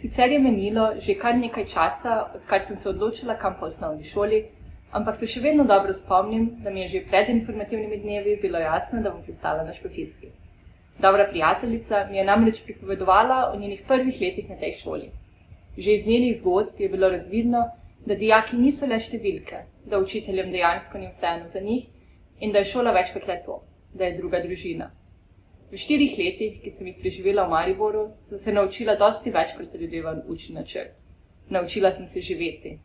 Sicer je menilo že kar nekaj časa, odkar sem se odločila, kam po osnovni šoli, ampak se še vedno dobro spomnim, da mi je že pred informativnimi dnevi bilo jasno, da bom pristala na Škofijski. Dobra prijateljica mi je namreč pripovedovala o njenih prvih letih na tej šoli. Že iz njenih zgodb je bilo razvidno, da dijaki niso le številke, da učiteljem dejansko ni vseeno za njih in da je šola več kot le to, da je druga družina. V 4 letih, ki sem jih preživela v Mariboru, sem se naučila dosti več kot predvidevan učni načrt. Naučila sem se živeti.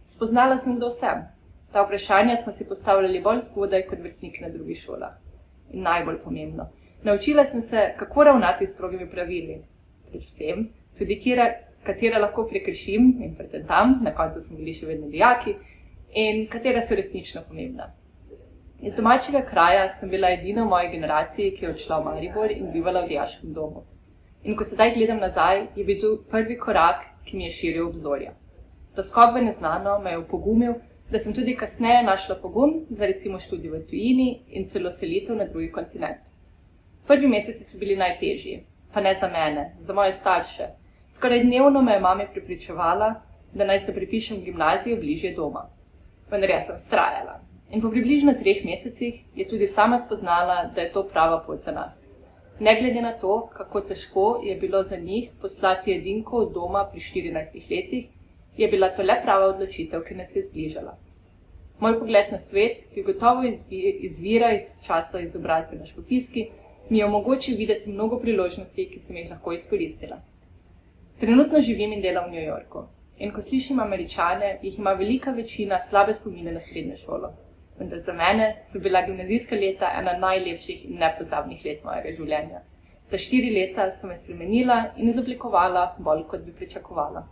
Spoznala sem, kdo sem. Ta vprašanja smo si postavljali bolj zgodaj kot vrstniki na drugih šolah. In najbolj pomembno, naučila sem se, kako ravnati s strogimi pravili. Predvsem, tudi katere lahko prekršim in pretentam, na koncu smo bili še vedno dijaki, in katera so resnično pomembna. Iz domačega kraja sem bila edina v moji generaciji, ki je odšla v Maribor in bivala v dijaškem domu. In ko sedaj gledam nazaj, je bil to prvi korak, ki mi je širil obzorja. Ta skok v neznano me je opogumil, da sem tudi kasneje našla pogum za recimo študij v tujini in celo selitev na drugi kontinent. Prvi meseci so bili najtežji, pa ne za mene, za moje starše. Skoraj dnevno me je mama prepričevala, da naj se prepišem v gimnazijo bližje doma. Vendar jaz sem vztrajala. In po približno 3 mesecih je tudi sama spoznala, da je to prava pot za nas. Ne glede na to, kako težko je bilo za njih poslati edinko od doma pri 14 letih, je bila to le prava odločitev, ki nas je zbližala. Moj pogled na svet, ki gotovo izvira iz časa izobrazbe na Škofijski, mi je omogočil videti mnogo priložnosti, ki sem jih lahko izkoristila. Trenutno živim in delam v New Yorku. In ko slišim Američane, jih ima velika večina slabe spomine na srednjo šolo. Vendar za mene so bila gimnazijska leta ena najlepših in nepozabnih let mojega življenja. Ta 4 leta so me spremenila in izoblikovala bolj, kot bi pričakovala.